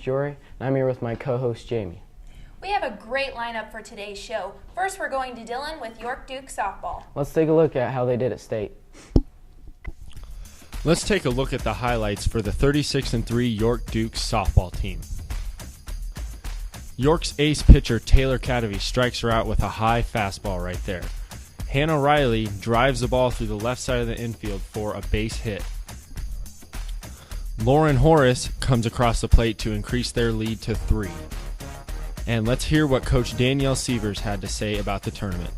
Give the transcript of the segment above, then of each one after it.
Jory, and I'm here with my co-host Jamie. We have a great lineup for today's show. First, we're going to Dillon with York Duke softball. Let's take a look at how they did at state. Let's take a look at the highlights for the 36-3 York Duke softball team. York's ace pitcher Taylor Cadavy strikes her out with a high fastball right there. Hannah Riley drives the ball through the left side of the infield for a base hit. Lauren Horace comes across the plate to increase their lead to 3. And let's hear what Coach Danielle Sievers had to say about the tournament.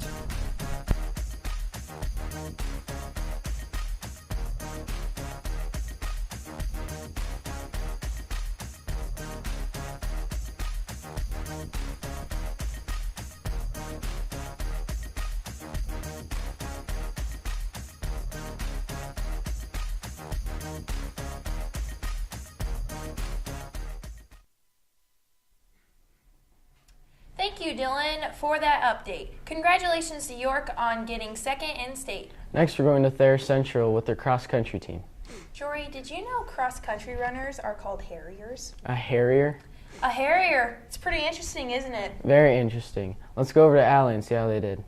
Thank you, Dillon, for that update. Congratulations to York on getting second in state. Next, we're going to Thayer Central with their cross-country team. Jory, did you know cross-country runners are called harriers? A harrier? A harrier. It's pretty interesting, isn't it? Very interesting. Let's go over to Allie and see how they did.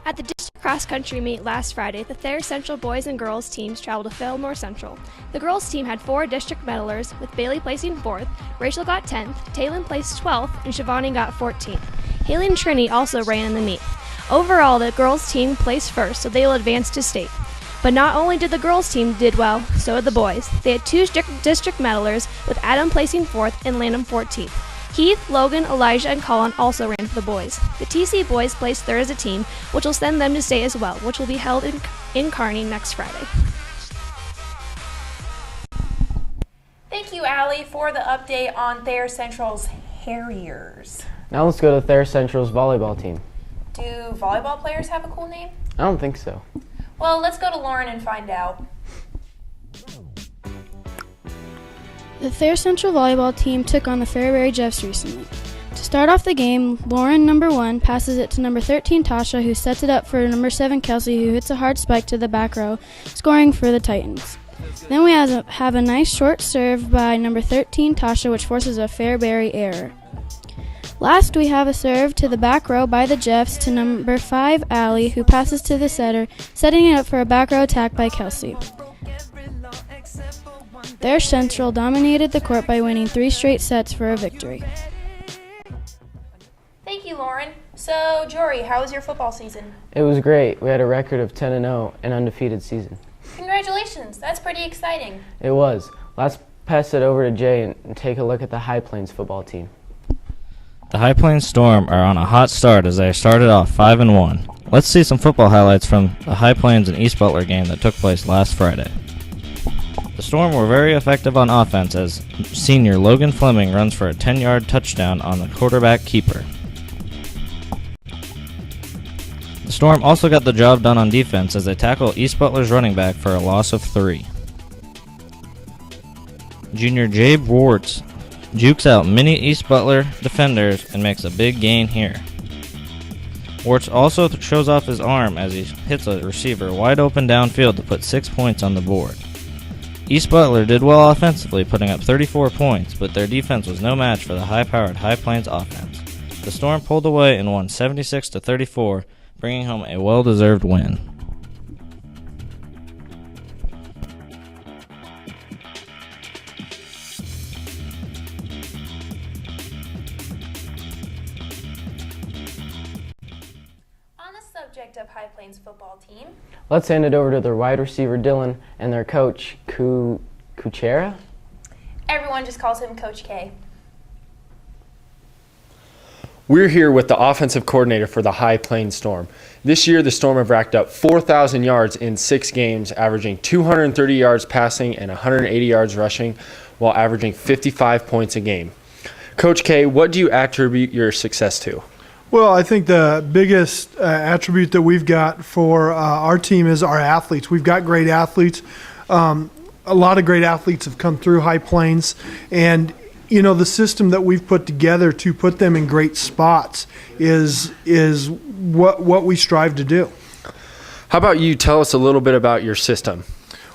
At the district cross-country meet last Friday, the Thayer Central boys and girls teams traveled to Fillmore Central. The girls team had 4 district medalers, with Bailey placing 4th, Rachel got 10th, Taylin placed 12th, and Shivani got 14th. Haley and Trini also ran in the meet. Overall, the girls team placed first, so they will advance to state. But not only did the girls team did well, so did the boys. They had 2 district medalers, with Adam placing 4th and Lanham 14th. Heath, Logan, Elijah, and Colin also ran for the boys. The TC boys placed 3rd as a team, which will send them to state as well, which will be held in Kearney next Friday. Thank you, Allie, for the update on Thayer Central's Harriers. Now let's go to Thayer Central's volleyball team. Do volleyball players have a cool name? I don't think so. Well, let's go to Lauren and find out. The Thayer Central volleyball team took on the Fairbury Jeffs recently. To start off the game, Lauren, number 1, passes it to number 13, Tasha, who sets it up for number 7, Kelsey, who hits a hard spike to the back row, scoring for the Titans. Then we have a nice short serve by number 13, Tasha, which forces a Fairbury error. Last, we have a serve to the back row by the Jeffs to number 5, Allie, who passes to the setter, setting it up for a back row attack by Kelsey. Thayer Central dominated the court by winning 3 straight sets for a victory. Thank you, Lauren. So, Jory, how was your football season? It was great. We had a record of 10-0, an undefeated season. Congratulations. That's pretty exciting. It was. Let's pass it over to Jay and take a look at the High Plains football team. The High Plains Storm are on a hot start as they started off 5-1. Let's see some football highlights from the High Plains and East Butler game that took place last Friday. The Storm were very effective on offense as senior Logan Fleming runs for a 10-yard touchdown on the quarterback keeper. The Storm also got the job done on defense as they tackle East Butler's running back for a loss of 3. Junior Jabe Warts jukes out many East Butler defenders and makes a big gain here. Warts also shows off his arm as he hits a receiver wide open downfield to put 6 points on the board. East Butler did well offensively, putting up 34 points, but their defense was no match for the high-powered High Plains offense. The Storm pulled away and won 76-34, bringing home a well-deserved win. On the subject of High Plains football team, Let's hand it over to their wide receiver Dylan and their coach Kuchera. everyone just calls him Coach K. We're here with the offensive coordinator for the High Plains Storm. This year, the Storm have racked up 4,000 yards in 6 games, averaging 230 yards passing and 180 yards rushing, while averaging 55 points a game. Coach K, what do you attribute your success to? Well, I think the biggest attribute that we've got for our team is our athletes. We've got great athletes. A lot of great athletes have come through High Plains, and you know, the system that we've put together to put them in great spots is what we strive to do. How about you tell us a little bit about your system?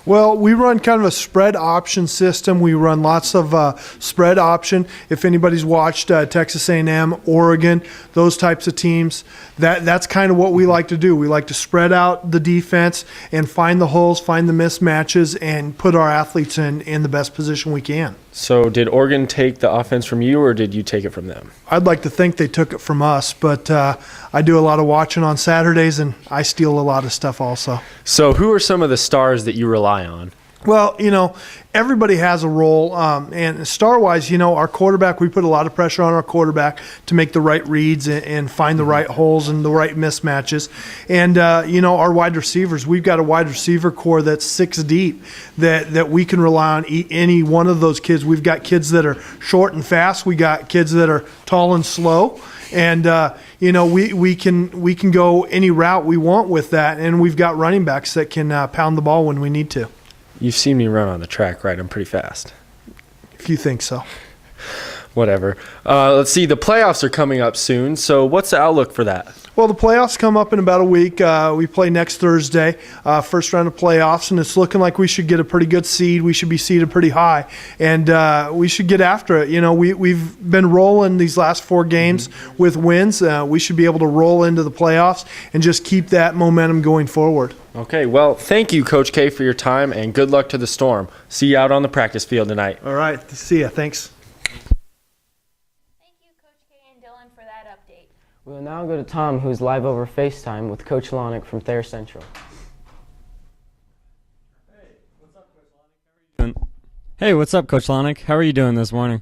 Well, we run kind of a spread option system. We run lots of spread option. If anybody's watched Texas A&M, Oregon, those types of teams, that's kind of what we like to do. We like to spread out the defense and find the holes, find the mismatches, and put our athletes in the best position we can. So did Oregon take the offense from you, or did you take it from them? I'd like to think they took it from us, but I do a lot of watching on Saturdays, and I steal a lot of stuff also. So who are some of the stars that you rely on? Well, everybody has a role, and star-wise, our quarterback, we put a lot of pressure on our quarterback to make the right reads and find the right holes and the right mismatches. And, our wide receivers, we've got a wide receiver core that's 6 deep that we can rely on any one of those kids. We've got kids that are short and fast. We got kids that are tall and slow. And, we can go any route we want with that, and we've got running backs that can pound the ball when we need to. You've seen me run on the track, right? I'm pretty fast. If you think so. Whatever. Let's see. The playoffs are coming up soon. So what's the outlook for that? Well, the playoffs come up in about a week. We play next Thursday, first round of playoffs, and it's looking like we should get a pretty good seed. We should be seeded pretty high, and we should get after it. We've been rolling these last 4 games with wins. We should be able to roll into the playoffs and just keep that momentum going forward. Okay, well, thank you, Coach K, for your time, and good luck to the Storm. See you out on the practice field tonight. All right, see ya. Thanks. Thank you, Coach K and Dylan, for that update. We will now go to Tom, who's live over FaceTime with Coach Lonick from Thayer Central. Hey, what's up, Coach Lonick? How are you doing this morning?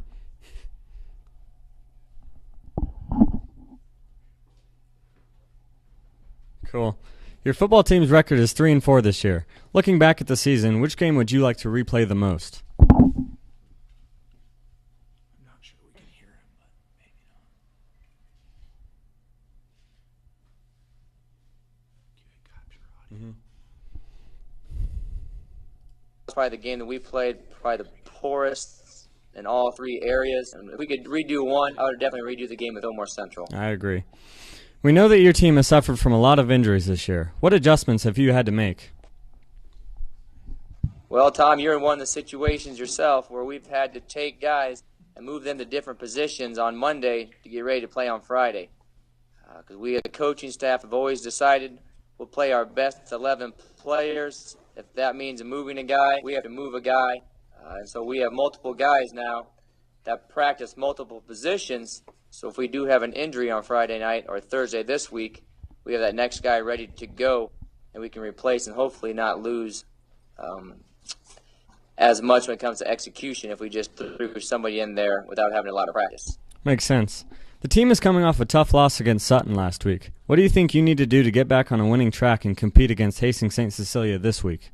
Cool. Your football team's record is 3-4 this year. Looking back at the season, which game would you like to replay the most? I'm not sure we can hear him, but maybe not. Capture audio. It's probably the game that we played, probably the poorest in all 3 areas. And if we could redo one, I would definitely redo the game with Fillmore Central. I agree. We know that your team has suffered from a lot of injuries this year. What adjustments have you had to make? Well, Tom, you're in one of the situations yourself where we've had to take guys and move them to different positions on Monday to get ready to play on Friday. Because we as a coaching staff have always decided we'll play our best 11 players. If that means moving a guy, we have to move a guy. And so we have multiple guys now that practice multiple positions. So if we do have an injury on Friday night or Thursday this week, we have that next guy ready to go, and we can replace and hopefully not lose as much when it comes to execution if we just threw somebody in there without having a lot of practice. Makes sense. The team is coming off a tough loss against Sutton last week. What do you think you need to do to get back on a winning track and compete against Hastings St. Cecilia this week?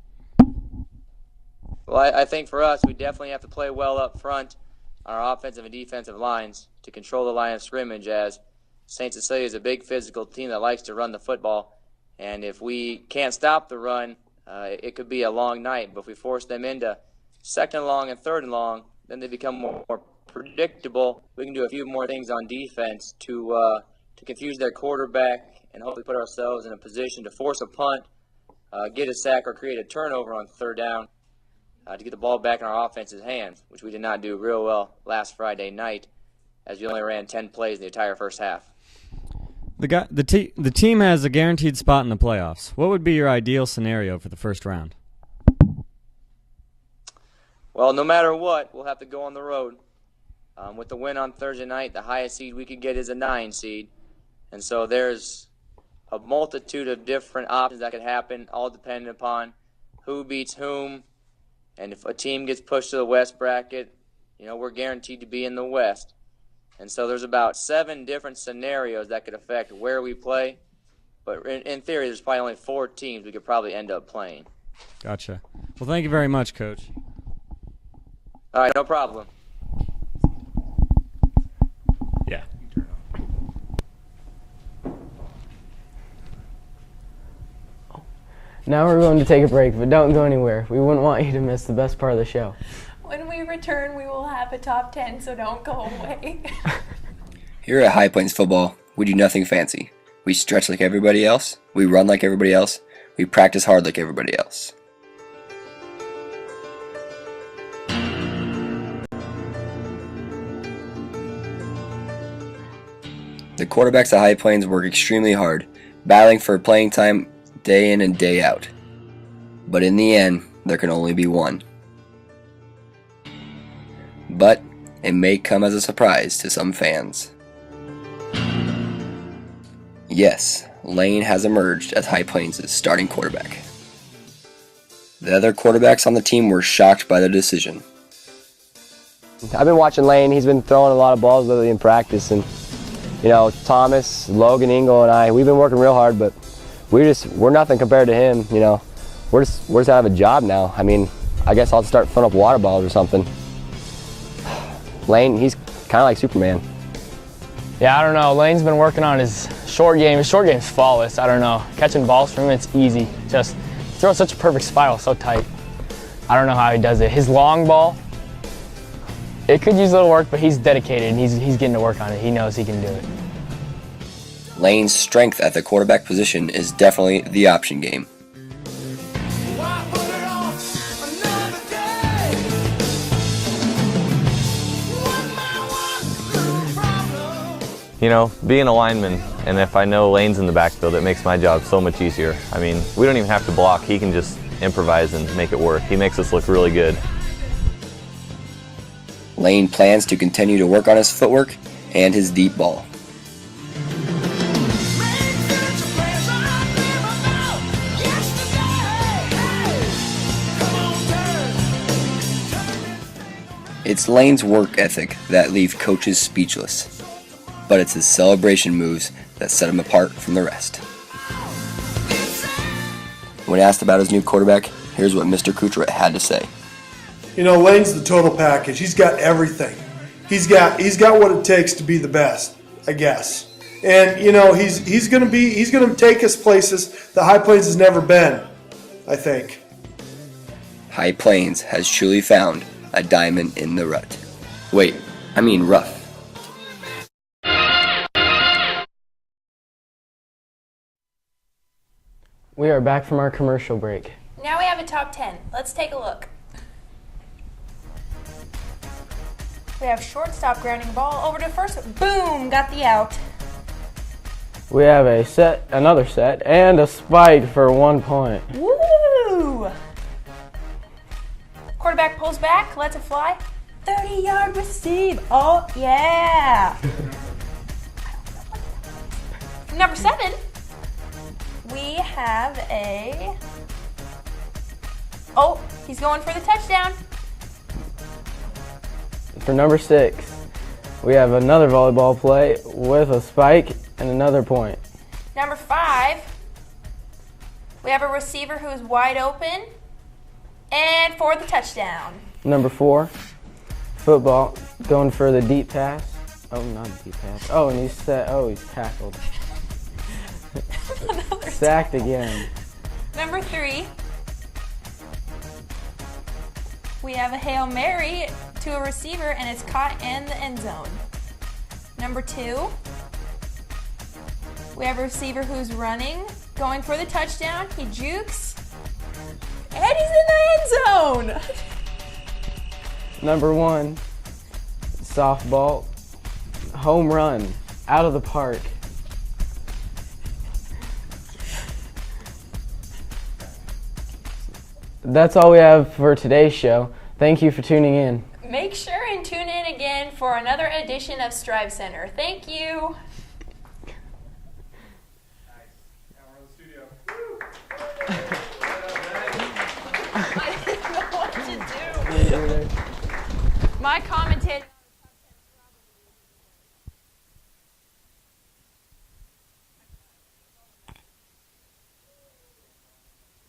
Well, I think for us, we definitely have to play well up front on our offensive and defensive lines to control the line of scrimmage, as St. Cecilia is a big physical team that likes to run the football. And if we can't stop the run, it could be a long night. But if we force them into 2nd and long and 3rd and long, then they become more predictable. We can do a few more things on defense to confuse their quarterback and hopefully put ourselves in a position to force a punt, get a sack, or create a turnover on 3rd down. To get the ball back in our offense's hands, which we did not do real well last Friday night, as we only ran 10 plays in the entire first half. The team has a guaranteed spot in the playoffs. What would be your ideal scenario for the first round? Well, no matter what, we'll have to go on the road. With the win on Thursday night, the highest seed we could get is a 9 seed. And so there's a multitude of different options that could happen, all depending upon who beats whom. And if a team gets pushed to the West bracket, we're guaranteed to be in the West. And so there's about 7 different scenarios that could affect where we play. But in theory, there's probably only 4 teams we could probably end up playing. Gotcha. Well, thank you very much, Coach. All right, no problem. Yeah. Now we're going to take a break, but don't go anywhere. We wouldn't want you to miss the best part of the show. When we return, we will have a top 10, so don't go away. Here at High Plains Football, we do nothing fancy. We stretch like everybody else, we run like everybody else, we practice hard like everybody else. The quarterbacks at High Plains work extremely hard, battling for playing time day in and day out. But in the end, there can only be one. But it may come as a surprise to some fans. Yes, Lane has emerged as High Plains' starting quarterback. The other quarterbacks on the team were shocked by the decision. I've been watching Lane. He's been throwing a lot of balls lately in practice, and Thomas, Logan, Engel, and I, we've been working real hard, but we're nothing compared to him. We're just out of a job now. I mean, I guess I'll start filling up water bottles or something. Lane, he's kind of like Superman. Yeah, I don't know. Lane's been working on his short game. His short game's flawless. I don't know. Catching balls from him, it's easy. Just throws such a perfect spiral, so tight. I don't know how he does it. His long ball, it could use a little work, but he's dedicated and he's getting to work on it. He knows he can do it. Lane's strength at the quarterback position is definitely the option game. Being a lineman, and if I know Lane's in the backfield, it makes my job so much easier. I mean, we don't even have to block. He can just improvise and make it work. He makes us look really good. Lane plans to continue to work on his footwork and his deep ball. It's Lane's work ethic that leaves coaches speechless. But it's his celebration moves that set him apart from the rest. When asked about his new quarterback, here's what Mr. Kuchera had to say. Lane's the total package. He's got everything. He's got what it takes to be the best, I guess. And he's going to take us places that High Plains has never been, I think. High Plains has truly found a diamond in the rut. Rough. We are back from our commercial break. Now we have a top 10. Let's take a look. We have shortstop grounding ball over to first. Boom! Got the out. We have another set, and a spike for 1 point. Woo! Quarterback pulls back, lets it fly. 30-yard receive. Oh, yeah! Number 7. We have he's going for the touchdown. For number 6, we have another volleyball play with a spike and another point. Number 5, we have a receiver who is wide open and for the touchdown. Number 4, football, going for the deep pass. Oh, not a deep pass. Oh, and he's tackled. Sacked again. Number 3, we have a Hail Mary to a receiver and it's caught in the end zone. Number 2, we have a receiver who's running, going for the touchdown. He jukes, and he's in the end zone. Number 1, softball, home run, out of the park. That's all we have for today's show. Thank you for tuning in. Make sure and tune in again for another edition of Striv Center. Thank you. I didn't know what to do. My commentator.